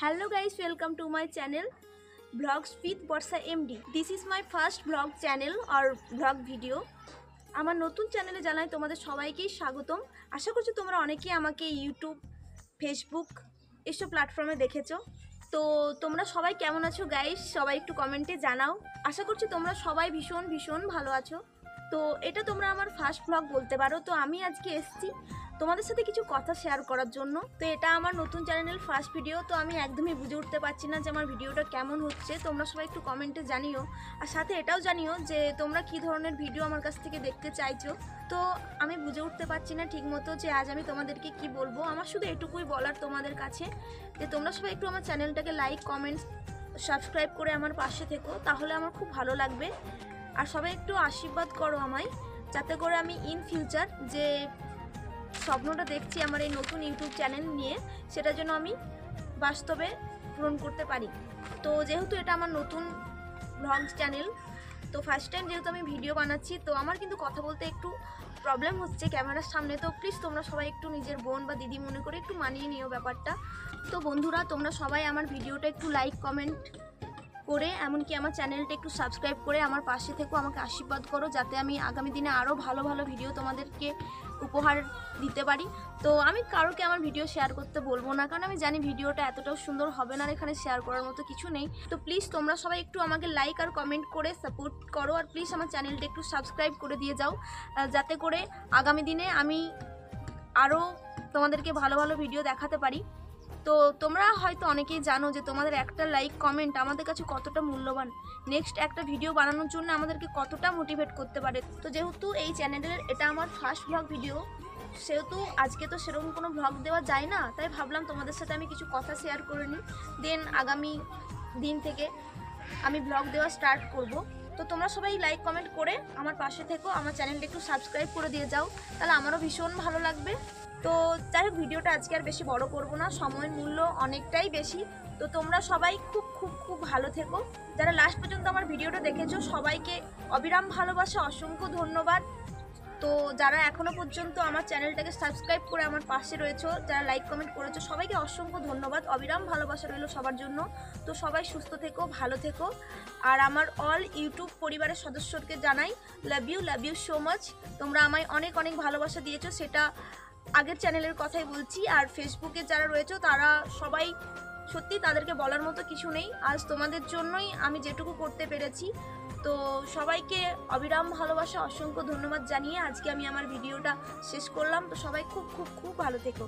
Hello guys, welcome to my channel Vlogs with Barsha MD. This is my first vlog channel or vlog video. আমার নতুন চ্যানেলে জানাই তোমাদের সবাইকে স্বাগতম। আশা করছি তোমরা অনেকেই আমাকে ইউটিউব, ফেসবুক এসব প্ল্যাটফর্মে দেখেছো। তো তোমরা সবাই কেমন আছো গাইস? সবাই একটু কমেন্টে জানাও। আশা করছি তোমরা সবাই ভীষণ ভালো আছো। তো এটা তোমরা আমার ফার্স্ট ব্লগ বলতে পারো। তো আমি আজকে এসেছি তোমাদের সাথে কিছু কথা শেয়ার করার জন্য। তো এটা আমার নতুন চ্যানেলের ফার্স্ট ভিডিও। তো আমি একদমই বুঝে উঠতে পারছি না যে আমার ভিডিওটা কেমন হচ্ছে। তোমরা সবাই একটু কমেন্টে জানিও, আর সাথে এটাও জানিও যে তোমরা কী ধরনের ভিডিও আমার কাছ থেকে দেখতে চাইছো। তো আমি বুঝে উঠতে পারছি না ঠিক মতো যে আজ আমি তোমাদেরকে কি বলবো। আমার শুধু এটুকুই বলার তোমাদের কাছে যে তোমরা সবাই একটু আমার চ্যানেলটাকে লাইক, কমেন্টস, সাবস্ক্রাইব করে আমার পাশে থেকো, তাহলে আমার খুব ভালো লাগবে। আর সবাই একটু আশীর্বাদ করো আমায়, যাতে করে আমি ইন ফিউচার যে স্বপ্নটা দেখছি আমার এই নতুন ইউটিউব চ্যানেল নিয়ে, সেটার জন্য আমি বাস্তবে পূরণ করতে পারি। তো যেহেতু এটা আমার নতুন ব্লগ চ্যানেল, তো ফার্স্ট টাইম যেহেতু আমি ভিডিও বানাচ্ছি, তো আমার কিন্তু কথা বলতে একটু প্রবলেম হচ্ছে ক্যামেরার সামনে। তো প্লিজ তোমরা সবাই একটু নিজের বোন বা দিদি মনে করে একটু মানিয়ে নিও ব্যাপারটা। তো বন্ধুরা, তোমরা সবাই আমার ভিডিওটা একটু লাইক, কমেন্ট করে, এমনকি আমার চ্যানেলটা একটু সাবস্ক্রাইব করে আমার পাশে থেকো, আমাকে আশীর্বাদ করো, যাতে আমি আগামী দিনে আরও ভালো ভিডিও তোমাদেরকে উপহার দিতে পারি। তো আমি কারোকে আমার ভিডিও শেয়ার করতে বলবো না, কারণ আমি জানি ভিডিওটা এতটাও সুন্দর হবে না, আর এখানে শেয়ার করার মতো কিছু নেই। তো প্লিজ তোমরা সবাই একটু আমাকে লাইক আর কমেন্ট করে সাপোর্ট করো, আর প্লিজ আমার চ্যানেলটা একটু সাবস্ক্রাইব করে দিয়ে যাও, যাতে করে আগামী দিনে আমি আরও তোমাদেরকে ভালো ভিডিও দেখাতে পারি। তো তোমরা হয়তো অনেকেই জানো যে তোমাদের একটা লাইক, কমেন্ট আমাদের কাছে কতটা মূল্যবান, নেক্সট একটা ভিডিও বানানোর জন্য আমাদেরকে কতটা মোটিভেট করতে পারে। তো যেহেতু এই চ্যানেলের এটা আমার ফার্স্ট ব্লগ ভিডিও, সেহেতু আজকে তো সেরকম কোনো ব্লগ দেওয়া যায় না, তাই ভাবলাম তোমাদের সাথে আমি কিছু কথা শেয়ার করে নিই, দেন আগামী দিন থেকে আমি ব্লগ দেওয়া স্টার্ট করব। তো তোমরা সবাই লাইক, কমেন্ট করে আমার পাশে থেকো, আমার চ্যানেলটা একটু সাবস্ক্রাইব করে দিয়ে যাও, তাহলে আমারও ভীষণ ভালো লাগবে। তো যাই হোক, ভিডিওটা আজকে আর বেশি বড় করব না, সময়ের মূল্য অনেকটাই বেশি। তো তোমরা সবাই খুব ভালো থেকো। যারা লাস্ট পর্যন্ত আমার ভিডিওটা দেখেছো সবাইকে অবিরাম ভালোবাসা, অসংখ্য ধন্যবাদ। তো যারা এখনও পর্যন্ত আমার চ্যানেলটাকে সাবস্ক্রাইব করে আমার পাশে রয়েছো, যারা লাইক, কমেন্ট করেছো, সবাইকে অসংখ্য ধন্যবাদ। অবিরাম ভালোবাসা রইল সবার জন্য। তো সবাই সুস্থ থেকো, ভালো থেকো। আর আমার অল ইউটিউব পরিবারের সদস্যকে জানাই লাভ ইউ সো মাচ। তোমরা আমায় অনেক ভালোবাসা দিয়েছো, সেটা আগের চ্যানেলের কথাই বলছি। আর ফেসবুকে যারা রয়েছে তারা সবাই, সত্যি তাদেরকে বলার মতো কিছু নেই। আজ তোমাদের জন্যই আমি যেটুকু করতে পেরেছি। তো সবাইকে অবিরাম ভালোবাসা, অসংখ্য ধন্যবাদ জানিয়ে আজকে আমি আমার ভিডিওটা শেষ করলাম। তো সবাই খুব ভালো থেকো।